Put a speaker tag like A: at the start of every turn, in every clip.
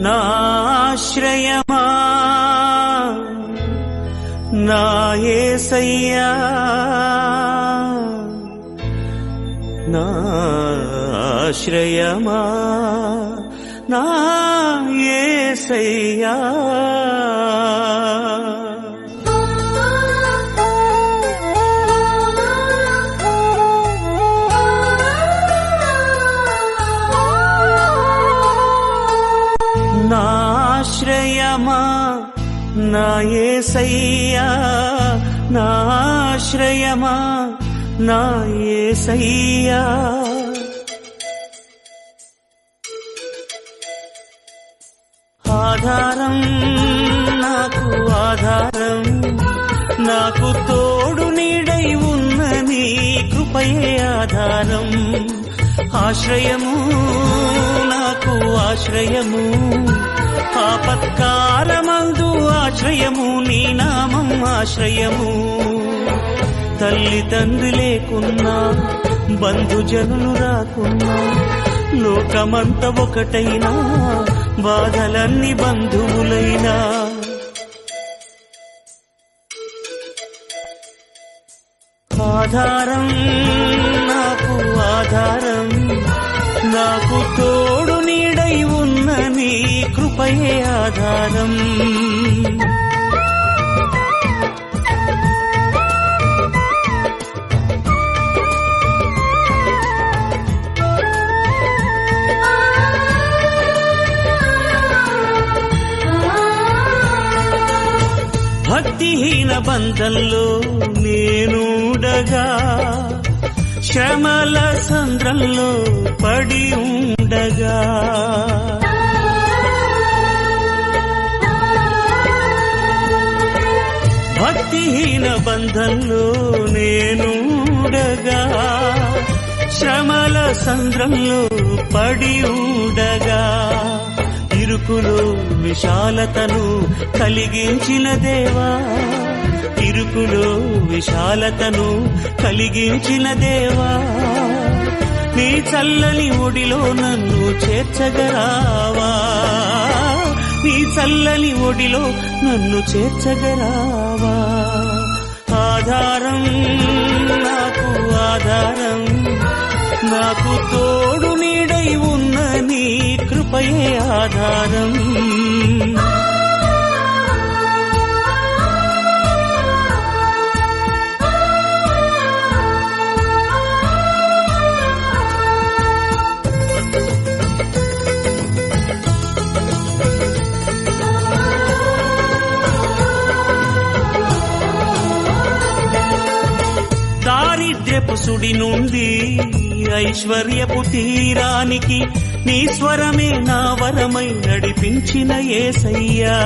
A: నాశ్రయమా నా యేసయ్యా నాశ్రయమా నా యేసయ్యా నాశ్రయమా నా యేసయ్యా నాశ్రయమా నా యేసయ్యా ఆధారం నాకు ఆధారం నాకు తోడు నీడై ఉన్న నీ కృపయే ఆధారం ఆశ్రయము నాకు ఆశ్రయము ఆపత్కాలమందు ఆశ్రయము నీ నామం ఆశ్రయము తల్లి తండ్రి లేకున్నా బంధుజనులు రాకున్నా లోకమంత ఒకటైనా బాధలన్నీ బంధువులైనా ఆధారం నాకు ఆధారం నాకు తోడు నీడై ఉన్న నీ కృపయే ఆధారం భక్తిహీన బంధంలో నేనుండగా శ్రమల సంద్రంలో పడి ఉండగా భక్తిహీన బంధంలో నేనుండగా శ్రమల సంద్రంలో పడి ఉండగా ఇరుకులో విశాలతను కలిగించిన దేవా ఇరుకులో విశాలతను కలిగించిన దేవా నీ చల్లని ఒడిలో నన్ను చేర్చగరావా నీ చల్లని ఒడిలో నన్ను చేర్చగరావా ఆధారం నాకు ఆధారం నాకు తోడు నీడై ఉన్న నీ కృపయే ఆధారం దారిద్ర్యపు సుడి నుండి ఐశ్వర్యపు తీరానికి నీ స్వరమే నా వరమై నడిపించిన యేసయ్యా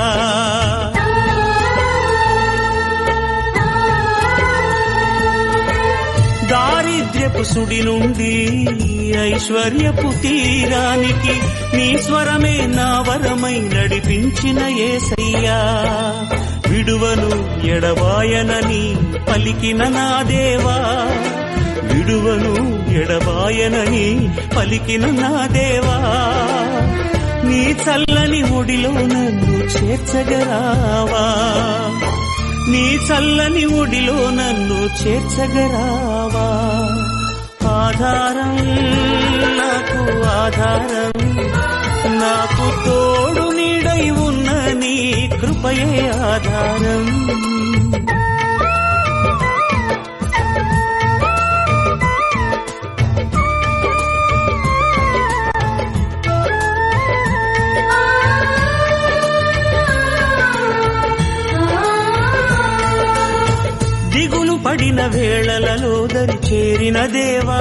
A: దారిద్ర్యపు సుడి నుండి ఐశ్వర్యపు తీరానికి నీ స్వరమే నా వరమై నడిపించిన యేసయ్యా విడువను ఎడబాయనని పలికిన నా దేవా విడువను ఎడబాయనని పలికిన నా దేవా నీ చల్లని ఒడిలో నన్ను చేర్చగరావా నీ చల్లని ఒడిలో నన్ను చేర్చగరావా ఆధారం నాకు ఆధారం నాకు తోడు నీడై ఉన్న నీ కృపయే ఆధారం దిగులు పడిన వేళలలో దరి చేరిన దేవా